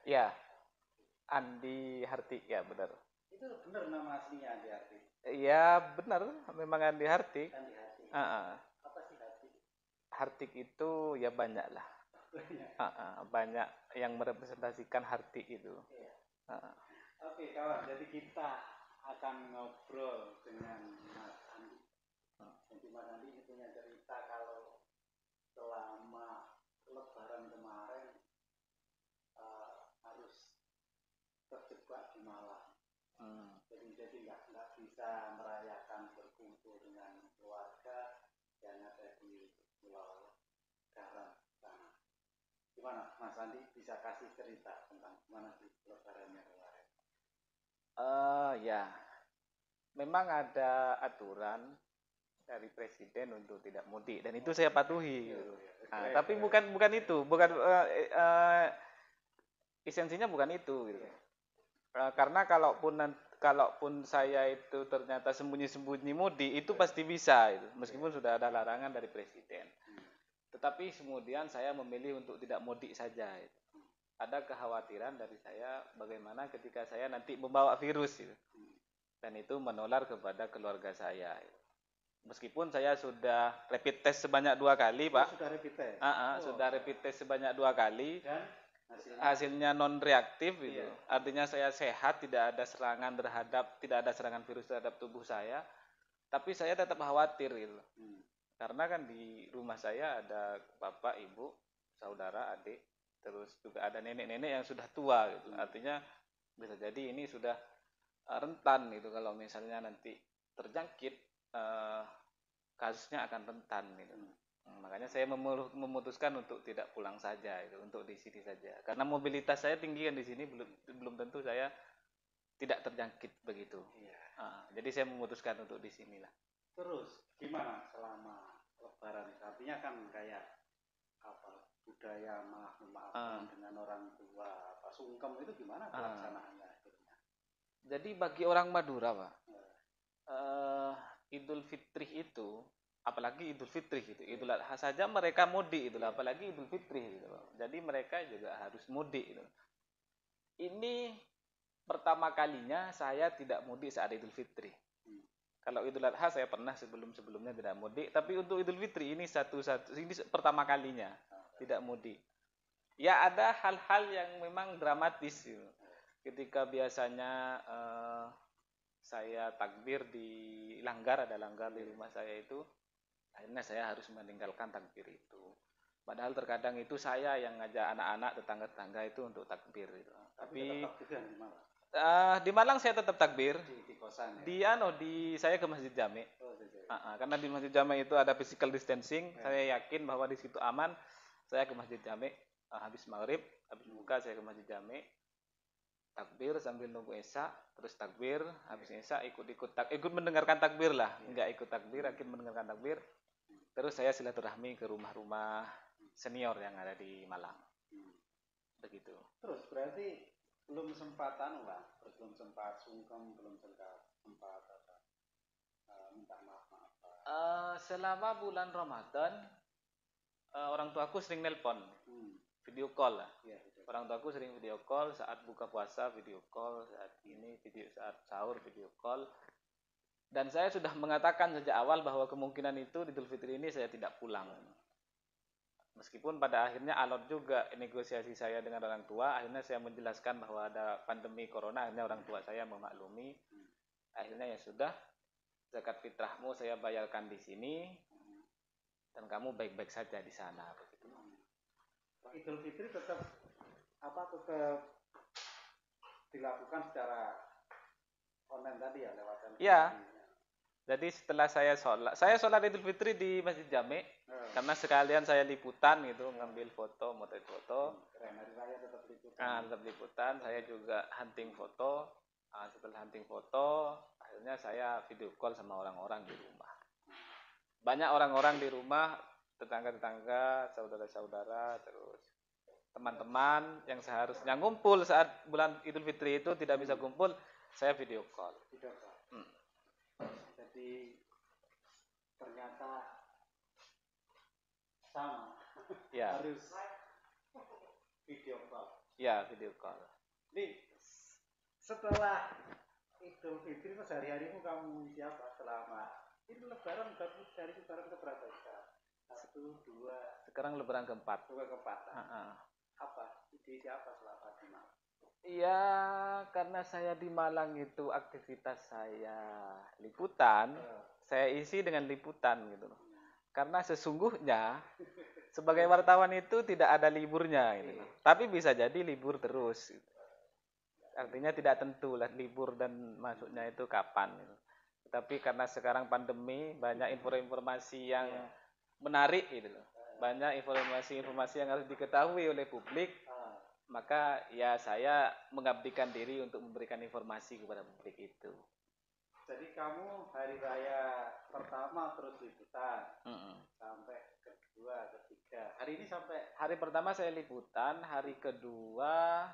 Ya, Andi Harti, ya benar. Itu benar nama aslinya Andi Harti. Ya benar, memang Andi Harti. Andi Harti. Ah, Apa sih Harti? Hartik itu ya banyak lah. Banyak yang merepresentasikan Harti itu. Iya. Ah. Oke kawan, jadi kita akan ngobrol dengan Mas Andi. Jadi Mas Andi ini punya cerita kalau selama Lebaran kemarin harus terjebak di Malang. Jadi nggak bisa merayakan berkumpul dengan keluarga yang ada di Pulau Garam sana. Gimana Mas Andi bisa kasih cerita tentang gimana sih Lebarannya kemarin? Ya, memang ada aturan dari presiden untuk tidak mudik dan itu saya patuhi. Gitu. Nah, tapi bukan itu, bukan esensinya bukan itu. Gitu. Karena kalaupun saya itu ternyata sembunyi-sembunyi mudik itu pasti bisa, gitu. Meskipun sudah ada larangan dari presiden. Tetapi kemudian saya memilih untuk tidak mudik saja. Gitu. Ada kekhawatiran dari saya bagaimana ketika saya nanti membawa virus, gitu. Dan itu menular kepada keluarga saya. Gitu. Meskipun saya sudah rapid test sebanyak 2 kali, Pak. Sudah rapid test? Sudah rapid test sebanyak 2 kali. Dan hasilnya non reaktif gitu. Iya. Artinya saya sehat, tidak ada serangan virus terhadap tubuh saya. Tapi saya tetap khawatir gitu. Karena kan di rumah saya ada bapak, ibu, saudara, adik, terus juga ada nenek-nenek yang sudah tua gitu. Artinya bisa jadi ini sudah rentan gitu kalau misalnya nanti terjangkit kasusnya akan rentan gitu. Makanya saya memutuskan untuk tidak pulang saja itu, untuk di sini saja. Karena mobilitas saya tinggi kan di sini, belum tentu saya tidak terjangkit begitu. Iya. Jadi saya memutuskan untuk di sinilah. Terus gimana selama Lebaran? Artinya kan kayak apa budaya maafan dengan orang tua, apa sungkem itu gimana pelaksanaannya akhirnya? Jadi bagi orang Madura, Pak, Idul Fitri itu, apalagi Idul Fitri gitu, Idul Adha saja mereka mudik itu, apalagi Idul Fitri gitu. Jadi mereka juga harus mudik gitu. Ini pertama kalinya saya tidak mudik saat Idul Fitri. Kalau Idul Adha saya pernah sebelumnya tidak mudik, tapi untuk Idul Fitri ini ini pertama kalinya tidak mudik. Ya ada hal-hal yang memang dramatis gitu. Ketika biasanya saya takbir di langgar, ada langgar di rumah saya itu, akhirnya saya harus meninggalkan takbir itu. Padahal terkadang itu saya yang ngajak anak-anak tetangga-tetangga itu untuk takbir gitu. Tapi di Malang saya tetap takbir. Di kosan ya? Saya ke Masjid Jami. Karena di Masjid Jami itu ada physical distancing, saya yakin bahwa di situ aman. Saya ke Masjid Jami habis maghrib, habis buka saya ke Masjid Jami. Takbir sambil nunggu Isya, terus takbir, habis Isya ikut mendengarkan takbir lah, enggak ikut takbir, ikut mendengarkan takbir. Terus saya silaturahmi ke rumah-rumah senior yang ada di Malang. Begitu. Terus berarti belum sempat belum sempat sungkem, belum sempat minta maaf. Selama bulan Ramadan orang tuaku sering nelpon, video call lah. Ya, orang tuaku sering video call saat buka puasa, video call saat sahur video call. Dan saya sudah mengatakan sejak awal bahwa kemungkinan itu di Idul Fitri ini saya tidak pulang. Meskipun pada akhirnya alot juga negosiasi saya dengan orang tua, akhirnya saya menjelaskan bahwa ada pandemi corona, akhirnya orang tua saya memaklumi. Akhirnya ya sudah, zakat fitrahmu saya bayarkan di sini, dan kamu baik-baik saja di sana. Begitu. Idul Fitri tetap dilakukan secara online tadi ya, lewat telepon. Ya. Jadi setelah saya sholat Idul Fitri di Masjid Jami, karena sekalian saya liputan gitu, ngambil foto, motret foto. Keren, hari raya tetap liputan. Tetap liputan, saya juga hunting foto. Setelah hunting foto, akhirnya saya video call sama orang-orang di rumah. Banyak orang-orang di rumah, tetangga-tetangga, saudara-saudara, terus teman-teman yang seharusnya ngumpul saat bulan Idul Fitri itu tidak bisa kumpul, saya video call. Jadi ternyata sama. Ya. Harus video call. Ya, video call. Ini setelah Idul Fitri itu hari-harimu kamu siapa selama ini Lebaran baru dari Lebaran ke berapa sekarang? 1, 2, Sekarang lebaran keempat. 2 ke-4. Heeh. Apa? Ide siapa selama di Malang? Ya, karena saya di Malang itu aktivitas saya liputan, saya isi dengan liputan gitu loh. Karena sesungguhnya sebagai wartawan itu tidak ada liburnya gitu loh. Tapi bisa jadi libur terus. Gitu. Artinya tidak tentu lah libur dan masuknya itu kapan gitu. Tapi karena sekarang pandemi banyak informasi yang menarik gitu loh. Banyak informasi-informasi yang harus diketahui oleh publik, maka ya saya mengabdikan diri untuk memberikan informasi kepada publik itu. Jadi kamu hari raya pertama terus liputan sampai kedua, ketiga. Hari ini sampai hari pertama saya liputan, hari kedua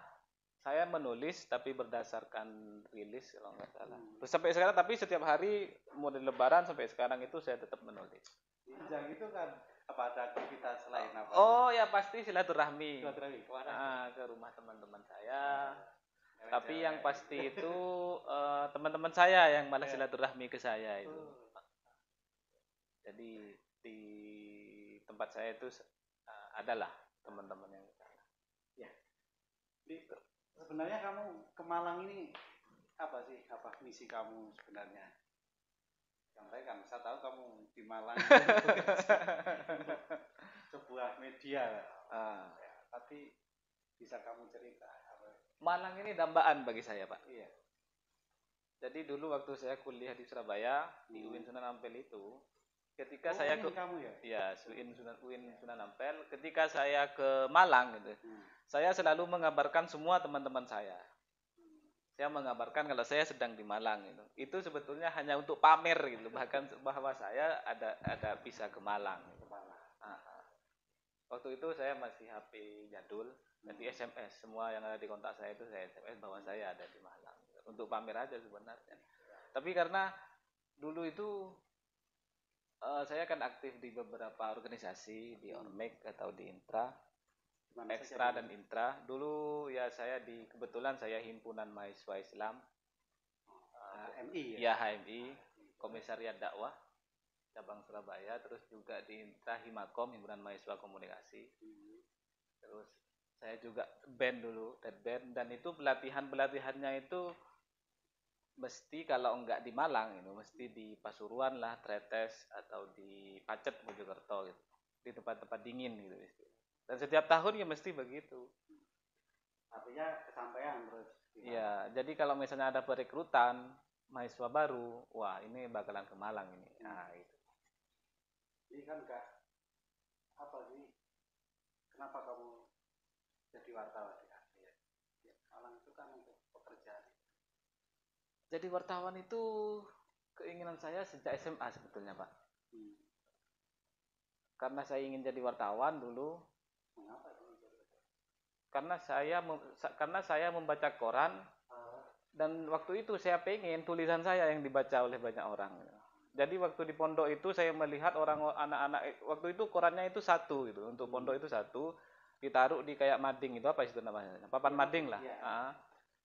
saya menulis tapi berdasarkan rilis kalau nggak salah. Terus sampai sekarang tapi setiap hari mulai lebaran sampai sekarang itu saya tetap menulis. Yang itu kan apa ada aktivitas lain apa? Oh ya pasti silaturahmi. Silaturahmi. Ke rumah teman-teman saya. Tapi yang pasti itu teman-teman saya yang malah silaturahmi ke saya itu. Jadi di tempat saya itu adalah teman-teman yang ya. Sebenarnya kamu ke Malang ini apa sih? Apa misi kamu sebenarnya? Yang saya kan saya tahu kamu di Malang sebuah media. Ya, tapi bisa kamu cerita? Malang ini dambaan bagi saya, Pak. Iya. Jadi dulu waktu saya kuliah di Surabaya di UIN Sunan Ampel itu, ketika saya ke kamu ya? UIN Sunan Ampel, ketika saya ke Malang gitu. Saya selalu mengabarkan semua teman-teman saya. Saya mengabarkan kalau saya sedang di Malang gitu. Itu sebetulnya hanya untuk pamer gitu, bahkan bahwa saya ada bisa ke Malang. Gitu. Waktu itu saya masih HP jadul, jadi SMS semua yang ada di kontak saya itu saya SMS bahwa saya ada di Malang. Untuk pamer aja sebenarnya. Tapi karena dulu itu saya kan aktif di beberapa organisasi, di Ormek atau di Intra. Ekstra dan intra. Dulu ya kebetulan saya himpunan mahasiswa Islam. HMI ya? HMI, Komisariat Dakwah cabang Surabaya, terus juga di Intra Himakom, himpunan mahasiswa komunikasi. Terus saya juga band dulu, band, dan itu pelatihannya itu mesti kalau enggak di Malang itu mesti di Pasuruan lah, Tretes atau di Pacet Mojokerto gitu. Di tempat-tempat dingin gitu. Dan setiap tahun ya mesti begitu. Artinya kesampaian terus. Iya, jadi kalau misalnya ada perekrutan mahasiswa baru, wah ini bakalan ke Malang ini. Nah, itu. Ini kan enggak apa sih? Kenapa kamu jadi wartawan ya? Malang itu kan untuk pekerjaan. Jadi wartawan itu keinginan saya sejak SMA sebetulnya, Pak. Karena saya ingin jadi wartawan dulu. Mengapa? Karena saya membaca koran dan waktu itu saya pengen tulisan saya yang dibaca oleh banyak orang. Jadi waktu di pondok itu saya melihat anak-anak waktu itu korannya itu satu gitu, untuk pondok itu satu, ditaruh di kayak mading itu apa itu namanya? Papan mading lah.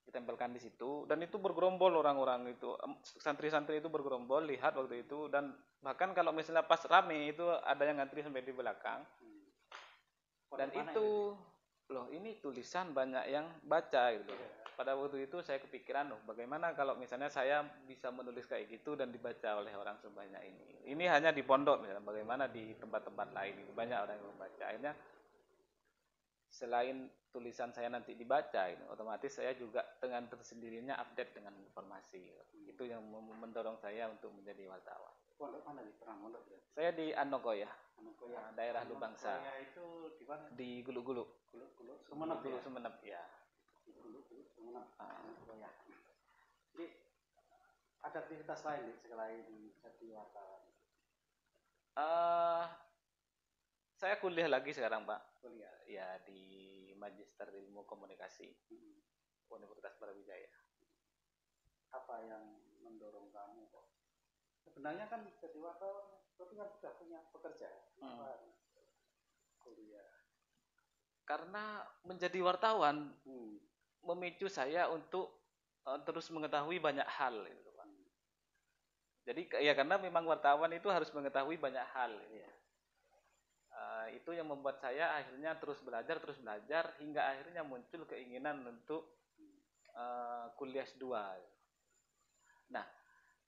Ditempelkan di situ dan itu bergerombol orang-orang itu, santri-santri itu bergerombol lihat waktu itu, dan bahkan kalau misalnya pas rame itu ada yang ngantri sampai di belakang. Dan itu loh ini tulisan banyak yang baca gitu. Pada waktu itu saya kepikiran loh bagaimana kalau misalnya saya bisa menulis kayak gitu dan dibaca oleh orang sebanyak ini. Ini hanya di pondok misalnya, bagaimana di tempat-tempat lain banyak orang yang membaca. Akhirnya selain tulisan saya nanti dibaca gitu, otomatis saya juga dengan tersendirinya update dengan informasi. Itu yang mendorong saya untuk menjadi wartawan. Pondok mana nih? Pernah pondok ya? Saya di Anokoya. Daerah Lubangsa. Itu di mana? Di Gulu-Gulu. Sumenep ya? Sumenep ya. Gulu-Gulu Sumenep. Ya. Jadi ada aktivitas lain nih selain jadi wartawan? Saya kuliah lagi sekarang, Pak. Kuliah. Ya di Magister Ilmu Komunikasi Universitas Brawijaya. Apa yang mendorong kamu kok? Sebenarnya kan jadi wartawan, tapi kan sudah punya pekerjaan. Kuliah. Karena menjadi wartawan memicu saya untuk terus mengetahui banyak hal gitu, Pak. Jadi ya karena memang wartawan itu harus mengetahui banyak hal. Gitu. Itu yang membuat saya akhirnya terus belajar hingga akhirnya muncul keinginan untuk kuliah S2. Nah,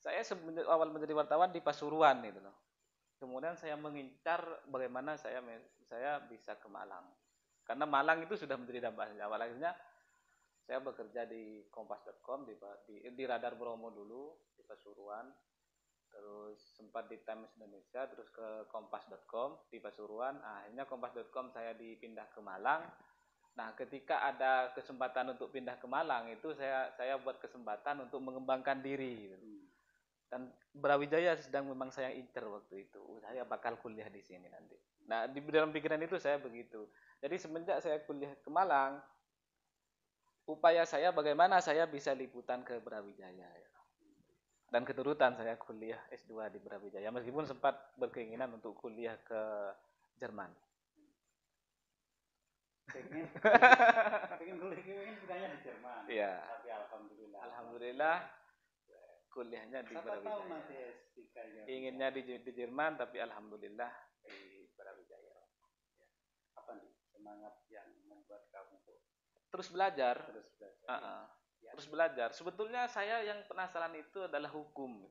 saya awal menjadi wartawan di Pasuruan itu loh. Kemudian saya mengincar bagaimana saya bisa ke Malang. Karena Malang itu sudah menjadi dambaan awal. Akhirnya saya bekerja di kompas.com di Radar Bromo dulu di Pasuruan. Terus sempat di Times Indonesia, terus ke kompas.com di Pasuruan. Akhirnya kompas.com saya dipindah ke Malang. Nah, ketika ada kesempatan untuk pindah ke Malang itu saya buat kesempatan untuk mengembangkan diri. Dan Brawijaya sedang memang saya incer waktu itu. Saya bakal kuliah di sini nanti. Nah, di dalam pikiran itu saya begitu. Jadi semenjak saya kuliah ke Malang, upaya saya bagaimana saya bisa liputan ke Brawijaya. Dan keturutan saya kuliah S2 di Brawijaya. Meskipun sempat berkeinginan untuk kuliah ke Jerman. Pengen kuliahnya di Jerman. Iya. Tapi alhamdulillah kuliahnya di Brawijaya. Inginnya di Jerman, tapi alhamdulillah di Brawijaya. Apa nih semangat yang membuat kamu terus belajar? Terus belajar. Sebetulnya saya yang penasaran itu adalah hukum.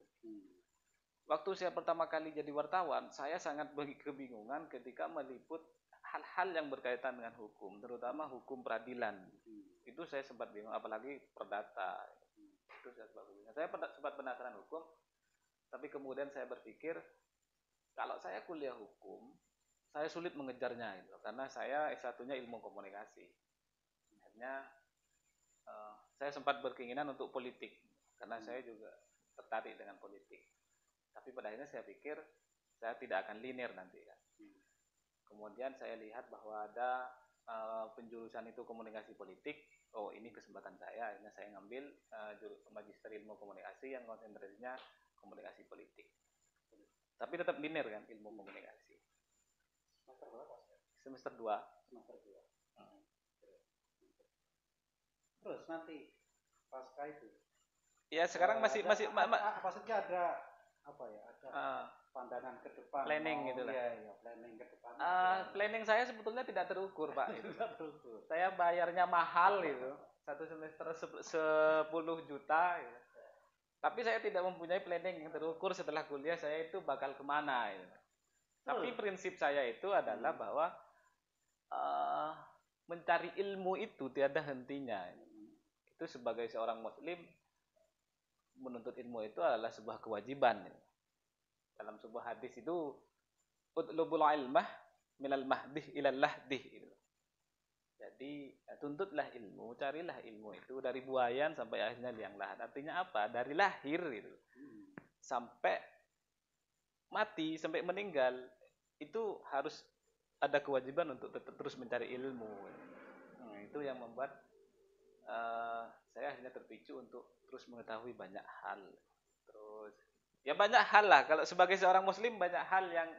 Waktu saya pertama kali jadi wartawan, saya sangat kebingungan ketika meliput hal-hal yang berkaitan dengan hukum, terutama hukum peradilan. Itu saya sempat bingung, apalagi perdata. Itu saya sempat bingung. Saya sempat penasaran hukum, tapi kemudian saya berpikir kalau saya kuliah hukum, saya sulit mengejarnya itu, karena saya S1-nya ilmu komunikasi. Akhirnya saya sempat berkeinginan untuk politik, karena saya juga tertarik dengan politik. Tapi pada akhirnya saya pikir saya tidak akan linear nanti kan. Kemudian saya lihat bahwa ada penjurusan itu komunikasi politik. Oh, ini kesempatan saya. Akhirnya saya ngambil magister ilmu komunikasi yang konsentrasinya komunikasi politik. Tapi tetap linear kan ilmu komunikasi. Semester berapa? Semester 2. Terus nanti pasca itu? Ya sekarang maksudnya ada apa ya? Ada pandangan ke depan. Planning gitu lah. Iya, planning ke depan. Planning saya sebetulnya tidak terukur, Pak. Tidak terukur. Saya bayarnya mahal itu. Satu semester 10 juta gitu. Tapi saya tidak mempunyai planning yang terukur setelah kuliah saya itu bakal kemana gitu. Tapi prinsip saya itu adalah bahwa mencari ilmu itu tiada hentinya. Itu sebagai seorang muslim, menuntut ilmu itu adalah sebuah kewajiban. Dalam sebuah hadis itu, utlubul ilmah minal mahdih ilal lahdih. Jadi tuntutlah ilmu, carilah ilmu itu dari buayan sampai akhirnya liang lahat. Artinya apa? Dari lahir gitu, sampai mati, sampai meninggal, itu harus ada kewajiban untuk tetap terus mencari ilmu. Nah, itu yang membuat saya akhirnya terpicu untuk terus mengetahui banyak hal. Terus ya banyak hal lah. Kalau sebagai seorang muslim banyak hal yang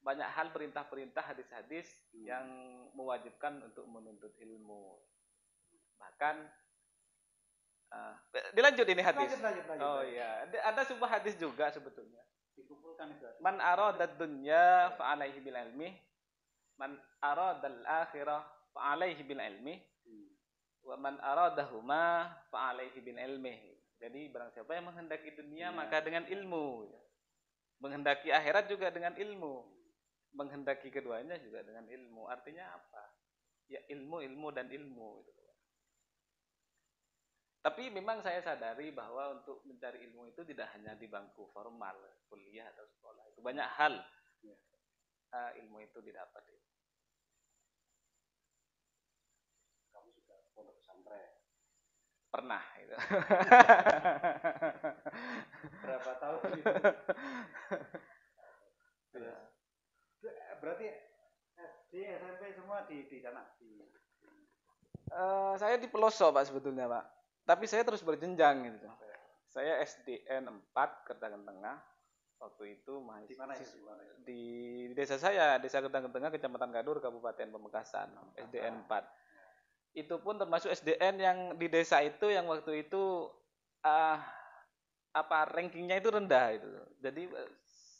banyak hal perintah-perintah, hadis-hadis yang mewajibkan untuk menuntut ilmu. Bahkan dilanjut ini hadis. Lanjut. Oh iya, ada sebuah hadis juga sebetulnya. Dikumpulkan itu. Man aradad dunya fa alaihi bil ilmi, man aradal akhirah fa alaihi bil ilmi, wa man aradahuma fa alaihi bil ilmi. Jadi barang siapa yang menghendaki dunia maka dengan ilmu. Menghendaki akhirat juga dengan ilmu. Menghendaki keduanya juga dengan ilmu. Artinya apa? Ya ilmu dan ilmu. Tapi memang saya sadari bahwa untuk mencari ilmu itu tidak hanya di bangku formal, kuliah atau sekolah. Itu banyak hal ilmu itu didapat. Kamu sudah pondok pesantren? Pernah itu. Berapa tahun itu? Ya. Berarti SD, SMP semua di sana? Saya di pelosok Pak sebetulnya Pak. Tapi saya terus berjenjang gitu. Saya SDN 4 Kertangan Tengah. Waktu itu Di mana itu? di desa saya, Desa Gedang Tengah, Kecamatan Kadur, Kabupaten Pamekasan, SDN 4. Itu pun termasuk SDN yang di desa itu yang waktu itu uh, rankingnya itu rendah itu. Jadi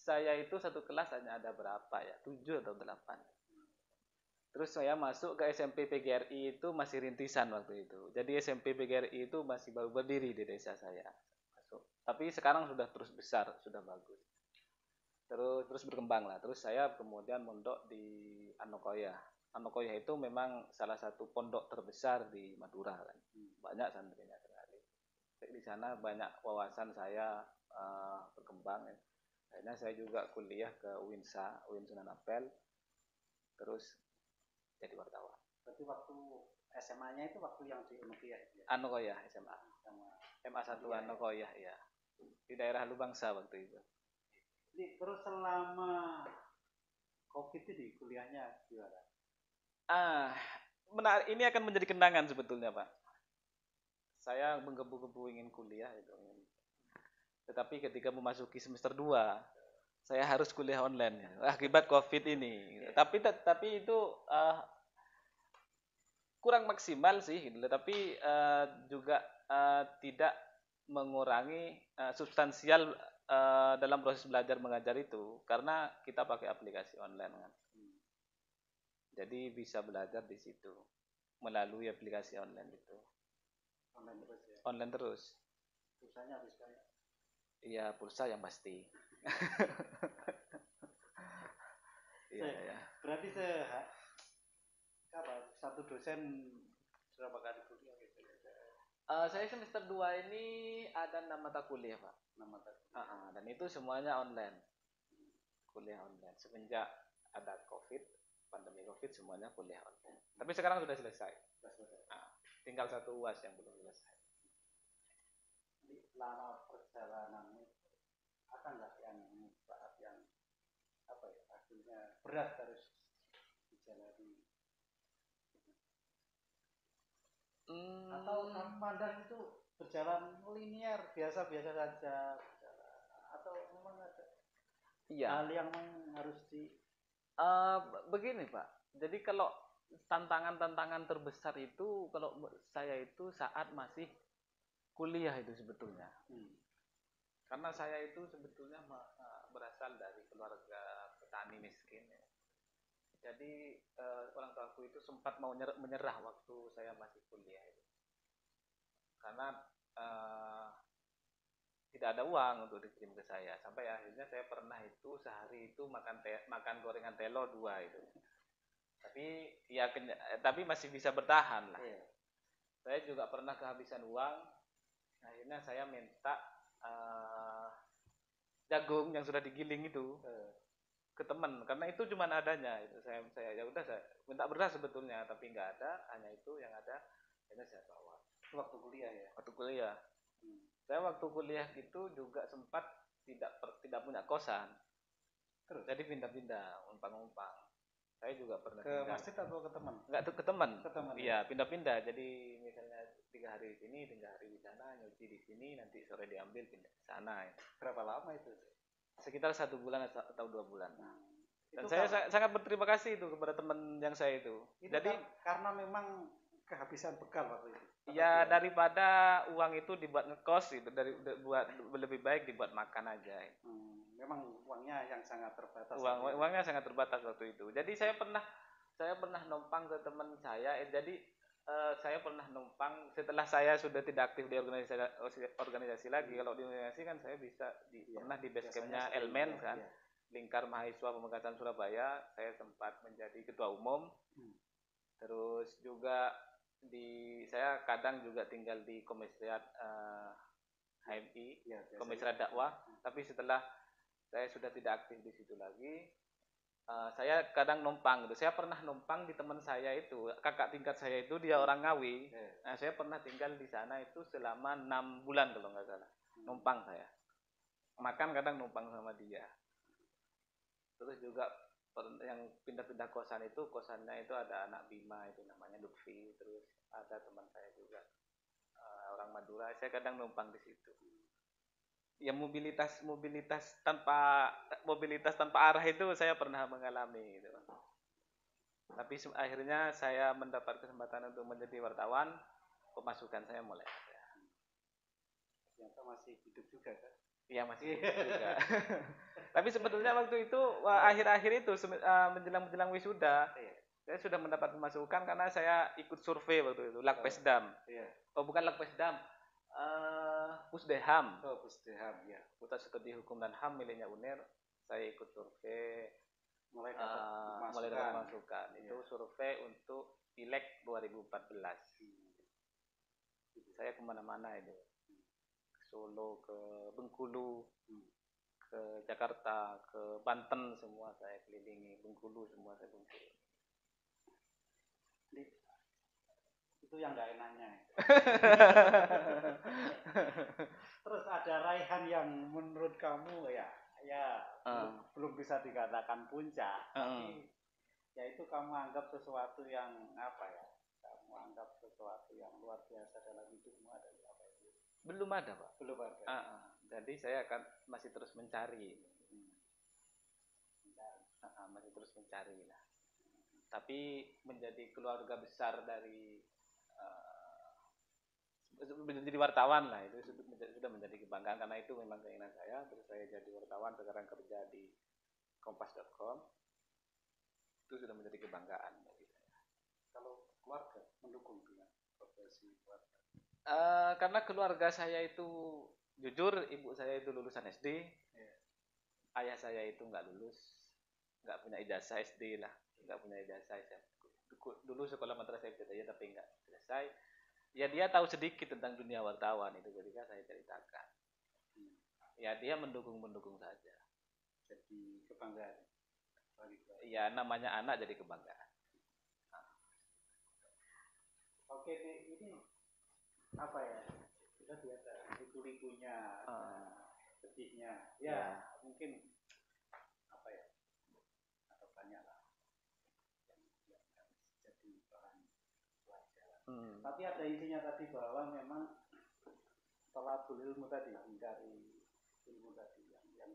saya itu satu kelas hanya ada berapa ya? 7 atau 8. Terus saya masuk ke SMP PGRI itu masih rintisan waktu itu. Jadi SMP PGRI itu masih baru berdiri di desa saya. Masuk. Tapi sekarang sudah terus besar, sudah bagus. Terus berkembang lah. Terus saya kemudian mondok di Anokoya. Anokoya itu memang salah satu pondok terbesar di Madura kan. Banyak santrinya sekali. Di sana banyak wawasan saya berkembang. Ya. Akhirnya saya juga kuliah ke UINSA, UIN Sunan Ampel. Terus jadi wartawan. Berarti waktu SMA-nya itu waktu yang di Anokoya ya? Anokoya SMA. MA1 Anokoya ya. Di daerah Lubangsa waktu itu. Jadi terus selama COVID ini kuliahnya gimana? Benar, ini akan menjadi kenangan sebetulnya, Pak. Saya menggebu-gebu ingin kuliah itu. Tetapi ketika memasuki semester 2, saya harus kuliah online akibat COVID ini. Tapi itu kurang maksimal sih, gitu. Tapi juga tidak mengurangi substansial dalam proses belajar mengajar itu, karena kita pakai aplikasi online kan. Jadi bisa belajar di situ melalui aplikasi online itu. Online terus ya? Online terus. Pulsanya habis banyak? Iya, pulsa yang pasti. Iya. Berarti satu dosen berapa kali kuliah gitu? Saya semester 2 ini ada 6 mata kuliah, Pak. 6 mata kuliah. Dan itu semuanya online. Kuliah online. Semenjak ada pandemi COVID, semuanya kuliah online. Tapi sekarang sudah selesai. Tinggal satu UAS yang belum selesai. Jadi lama perjalanannya ada nggak yang saat yang akhirnya berat harus dijalani? Atau kamu pandang itu berjalan linear biasa-biasa saja, atau memang ada hal yang harus begini Pak, jadi kalau tantangan terbesar itu kalau saya itu saat masih kuliah itu sebetulnya, karena saya itu sebetulnya berasal dari keluarga petani miskin ya. Jadi orang tuaku itu sempat mau menyerah waktu saya masih kuliah itu. Karena tidak ada uang untuk dikirim ke saya. Sampai akhirnya saya pernah itu sehari itu makan gorengan telo 2 itu. Tapi masih bisa bertahan lah. Saya juga pernah kehabisan uang. Akhirnya saya minta jagung yang sudah digiling itu ke teman, karena itu cuma adanya itu. Saya ya udah, saya minta beras sebetulnya tapi nggak ada, hanya itu yang ada. Akhirnya saya bawa waktu kuliah ya. Waktu kuliah saya waktu kuliah itu juga sempat tidak punya kosan, terus jadi pindah-pindah, umpang-umpang. Saya juga pernah ke masjid atau ke teman? Enggak, ke teman. Iya, ya? pindah-pindah. Jadi misalnya 3 hari di sini, 3 hari di sana, nyuci di sini, nanti sore diambil pindah ke sana. Berapa lama itu? Sekitar 1 bulan atau 2 bulan. Dan saya sangat berterima kasih itu kepada teman yang saya itu. Jadi karena memang kehabisan bekal waktu itu. Ya daripada uang itu dibuat ngekos itu, lebih baik dibuat makan aja. Memang uangnya yang sangat terbatas. Uangnya sangat terbatas waktu itu. Jadi saya pernah numpang ke teman saya. Jadi saya pernah numpang setelah saya sudah tidak aktif di organisasi lagi. Kalau di organisasi kan saya bisa pernah di base campnya Elmen kan, Lingkar Mahasiswa Pamekasan Surabaya. Saya sempat menjadi ketua umum. Terus juga saya kadang juga tinggal di komisariat HMI, komisariat dakwah. Tapi setelah saya sudah tidak aktif di situ lagi, saya kadang numpang gitu. Saya pernah numpang di teman saya itu, kakak tingkat saya itu, dia orang Ngawi. Nah, saya pernah tinggal di sana itu selama 6 bulan kalau nggak salah. Numpang saya. Makan kadang numpang sama dia. Terus juga yang pindah-pindah kosan itu, kosannya itu ada anak Bima itu namanya Lutfi. Terus ada teman saya juga orang Madura. Saya kadang numpang di situ. ya mobilitas tanpa arah itu saya pernah mengalami gitu. Tapi akhirnya saya mendapat kesempatan untuk menjadi wartawan, pemasukan saya mulai ada. Ternyata masih hidup juga kan? Iya masih hidup juga. Tapi sebetulnya waktu itu akhir-akhir itu menjelang wisuda, saya sudah mendapat pemasukan karena saya ikut survei waktu itu, Lakpesdam. Oh bukan Lakpesdam, Pusdeham. Oh Pusdeham ya. Pusat Studi Hukum dan HAM miliknya UNER. Saya ikut survei, mulai dapat masukan. Itu survei untuk Pileg 2014. Saya kemana-mana itu, ke Solo, ke Bengkulu, ke Jakarta, ke Banten, semua saya kelilingi. Bengkulu semua saya kunjungi. Itu yang nggak enaknya. Terus ada raihan yang menurut kamu ya belum bisa dikatakan puncak, tapi ya itu kamu anggap sesuatu yang apa ya? Kamu anggap sesuatu yang luar biasa dalam hidupmu, ada apa itu? Belum ada, Pak. Belum ada. Jadi saya akan masih terus mencari. Masih terus mencari lah. Tapi menjadi keluarga besar dari menjadi wartawan lah, itu sudah menjadi kebanggaan, karena itu memang keinginan saya. Terus saya jadi wartawan, sekarang kerja di kompas.com, itu sudah menjadi kebanggaan bagi saya. Kalau keluarga mendukung dengan profesi keluarga? Karena keluarga saya itu jujur, ibu saya itu lulusan SD, ayah saya itu nggak lulus, nggak punya ijazah SD lah, nggak punya ijazah. Dulu sekolah madrasah ibtidaiyah tapi nggak selesai. Ya dia tahu sedikit tentang dunia wartawan itu ketika saya ceritakan. Ya dia mendukung saja. Jadi kebanggaan. Ya namanya anak jadi kebanggaan. Oke, ini apa ya? Kita biasa liku-likunya, sedihnya. Ya mungkin apa ya? Ada banyak lah yang jadi bahan pelajaran. Tapi ada intinya tadi bahwa memang tolabul ilmu tadi, mencari ilmu tadi yang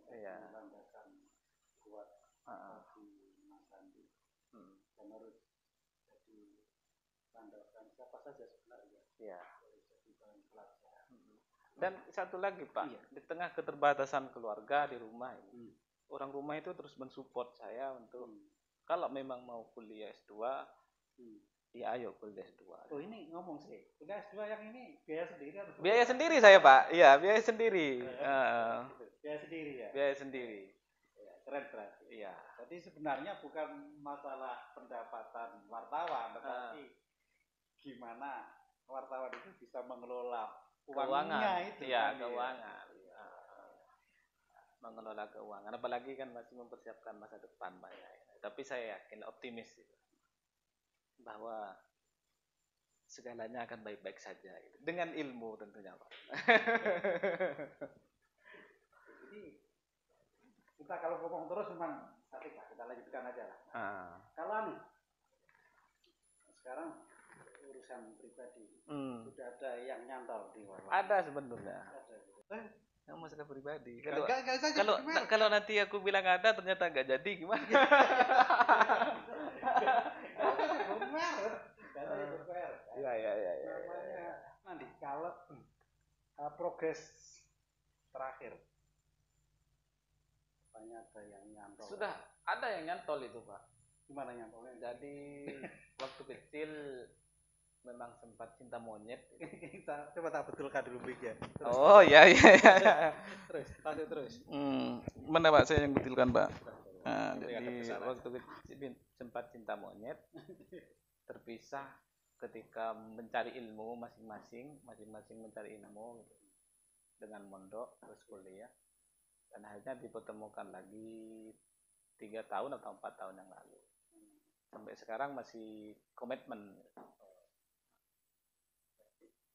melandasan kuat bagi Mas Andi, dan harus jadi landasan siapa saja sebenarnya. Harus jadi bahan pelajaran. Dan satu lagi Pak, di tengah keterbatasan keluarga di rumah ini, orang rumah itu terus mensupport saya untuk kalau memang mau kuliah S2, ya ayo kuliah S2. Oh ini ngomong sih, kuliah S2 yang ini biaya sendiri atau? Biaya sendiri saya Pak, iya biaya sendiri. Biaya sendiri ya? Biaya sendiri. Ya, keren berarti. Iya. Jadi sebenarnya bukan masalah pendapatan wartawan, tetapi gimana wartawan itu bisa mengelola uangnya itu. Iya, keuangan. Mengelola keuangan, apalagi kan masih mempersiapkan masa depan Pak. Tapi saya yakin, optimis bahwa segalanya akan baik-baik saja gitu. Dengan ilmu tentunya Pak. Jadi kita kalau ngomong terus memang sakit lah, kita lanjutkan aja lah. Kalau sekarang urusan pribadi sudah ada yang nyantol di bawah. Ada sebenarnya. Yang masalah pribadi. Kalau nanti aku bilang ada ternyata nggak jadi gimana? Ya. Namanya nanti kalau progres terakhir banyak ada yang nyantol. Sudah ada yang nyantol itu Pak. Gimana nyantolnya? Jadi waktu kecil memang sempat cinta monyet. Kita coba tak betulkan dulu ya. Oh ya. Terus. Mana Pak saya yang betulkan Pak? Jadi waktu kecil sempat cinta monyet, terpisah ketika mencari ilmu masing-masing mencari ilmu dengan mondok terus kuliah, dan akhirnya dipertemukan lagi 3 tahun atau 4 tahun yang lalu. Sampai sekarang masih komitmen.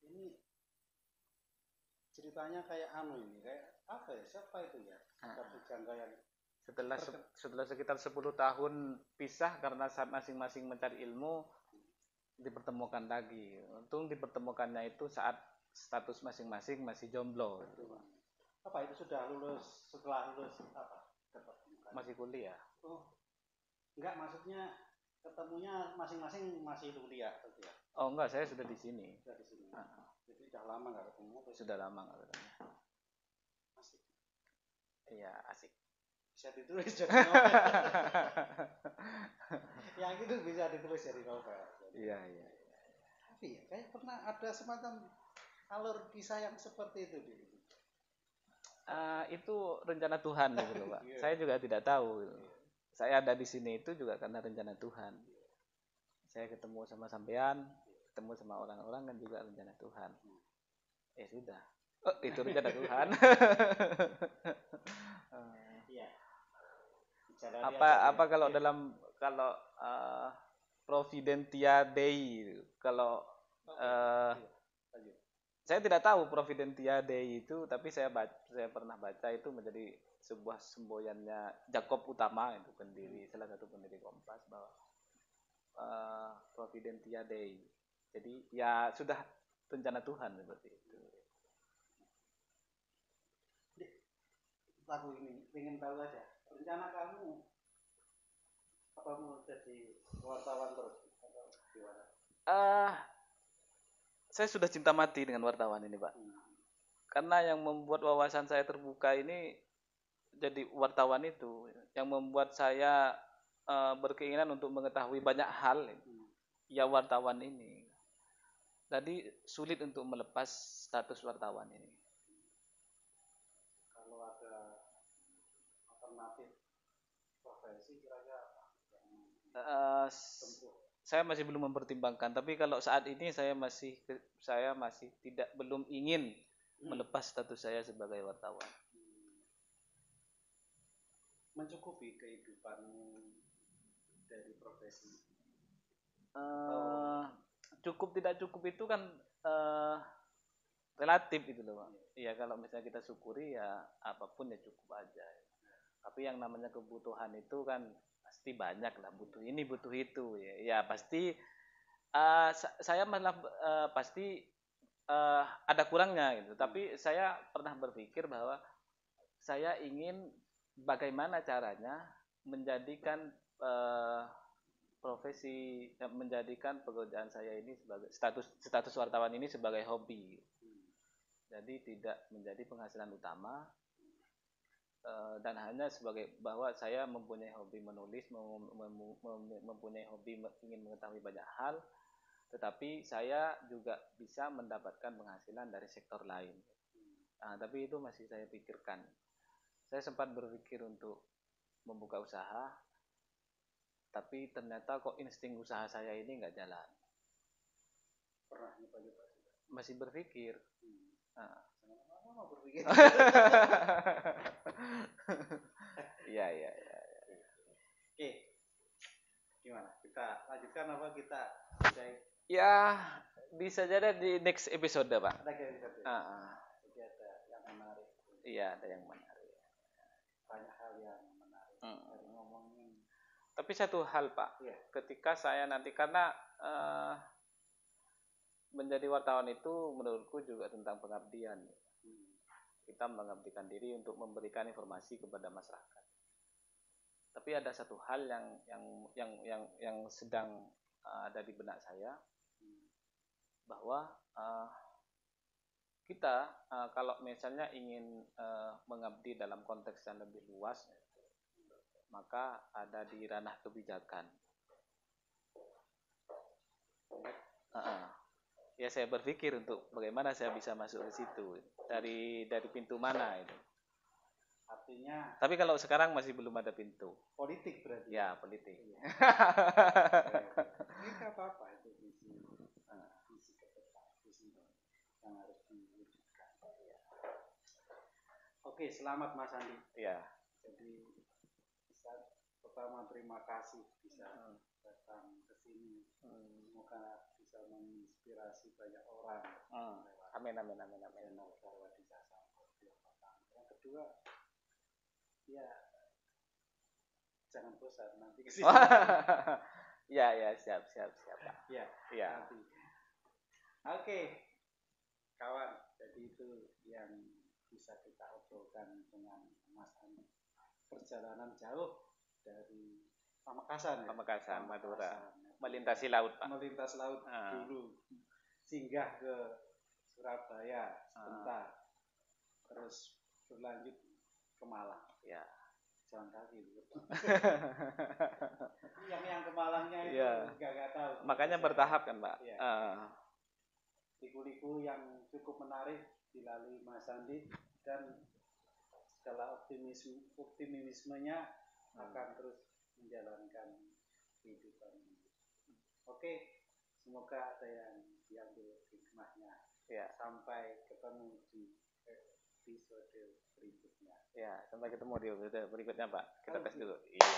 Ini ceritanya kayak kayak apa ya? Siapa itu ya? Satu jangka yang setelah sekitar 10 tahun pisah karena saat masing-masing mencari ilmu, dipertemukan lagi. Untung dipertemukannya itu saat status masing-masing masih jomblo gitu, Pak. Apa itu sudah lulus, setelah lulus apa? Masih kuliah. Oh, enggak, maksudnya ketemunya masing-masing masih kuliah gitu ya? Oh enggak, saya sudah di sini. Sudah di sini. Jadi sudah lama nggak ketemu? Sudah lama nggak ketemu. Asik. Iya, asik. Bisa ditulis jadi novel. Yang itu bisa ditulis jadi novel. Iya. Tapi ya, kayak pernah ada semacam alur kisah yang seperti itu di. Itu rencana Tuhan gitu loh, Pak. Saya juga tidak tahu. Gitu. Saya ada di sini itu juga karena rencana Tuhan. Saya ketemu sama sampean, ketemu sama orang-orang kan juga rencana Tuhan. Sudah. Oh, itu rencana Tuhan. Iya. Apa kalau dalam Providentia Dei kalau saya tidak tahu Providentia Dei itu, tapi saya pernah baca itu menjadi sebuah semboyannya Jakob Utama, itu salah satu pendiri Kompas, bahwa Providentia Dei. Jadi ya sudah rencana Tuhan seperti itu. Aku ingin tahu aja, rencana kamu apa mau jadi wartawan terus atau gimana? Saya sudah cinta mati dengan wartawan ini, Pak. Karena yang membuat wawasan saya terbuka ini jadi wartawan itu, yang membuat saya berkeinginan untuk mengetahui banyak hal, ya wartawan ini. Jadi sulit untuk melepas status wartawan ini. Kalau ada alternatif profesi kira-kira apa? Saya masih belum mempertimbangkan, tapi kalau saat ini saya masih belum ingin melepas status saya sebagai wartawan. Mencukupi kehidupanmu dari profesi? Cukup tidak cukup itu kan relatif gitu loh, Pak. Iya, kalau misalnya kita syukuri ya apapun ya cukup aja. Tapi yang namanya kebutuhan itu kan pasti banyak lah, butuh ini butuh itu ya pasti saya malah pasti ada kurangnya gitu. Tapi saya pernah berpikir bahwa saya ingin bagaimana caranya menjadikan menjadikan pekerjaan saya ini sebagai status wartawan ini sebagai hobi. Jadi tidak menjadi penghasilan utama, dan hanya sebagai bahwa saya mempunyai hobi menulis, mempunyai hobi ingin mengetahui banyak hal, tetapi saya juga bisa mendapatkan penghasilan dari sektor lain. Tapi itu masih saya pikirkan. Saya sempat berpikir untuk membuka usaha, tapi ternyata kok insting usaha saya ini nggak jalan. Pernah nyoba-nyoba? Masih berpikir. Mau berpikir. Iya. Oke. Gimana? Kita lanjutkan apa kita sudahi? Ya, bisa jadi di next episode, Pak. Jadi ada yang menarik. Iya, ada yang menarik. Banyak hal yang menarik dari ngomongin. Tapi satu hal, Pak. Iya. Ketika saya nanti, karena menjadi wartawan itu menurutku juga tentang pengabdian. Kita mengabdikan diri untuk memberikan informasi kepada masyarakat. Tapi ada satu hal yang sedang ada di benak saya, bahwa kita kalau misalnya ingin mengabdi dalam konteks yang lebih luas, maka ada di ranah kebijakan. Ya saya berpikir untuk bagaimana saya bisa masuk ke situ, dari pintu mana itu. Artinya. Tapi kalau sekarang masih belum ada pintu. Politik berarti. Ya, politik. Ini apa itu visi ke depan, visi yang harus diwujudkan. Oke, selamat Mas Andi. Iya. Jadi pertama terima kasih bisa datang ke sini. Semoga bisa menginspirasi banyak orang. Amin. Channel Darwadisa Sampo. Yang kedua, ya jangan bosan nanti kesini. Ya, siap Pak. Ya. Nanti. Oke, kawan. Jadi itu yang bisa kita obrolkan dengan Mas Andi. Perjalanan jauh dari Pamekasan, Pamekasan, Madura, melintasi laut, Pak. Melintas laut dulu, singgah ke Surabaya sebentar, terus berlanjut ke Malang. Ya. Jalan kaki. yang ke Malangnya itu nggak tahu. Makanya bertahap kan, Pak. Ya. Liku-liku yang cukup menarik dilalui Mas Andi, dan segala optimismenya akan terus menjalankan kehidupan ini. Oke, semoga ada yang diambil hikmahnya. Ya. Sampai ketemu di episode berikutnya. Ya, sampai ketemu di episode berikutnya, Pak. Kita tes dulu. Iya.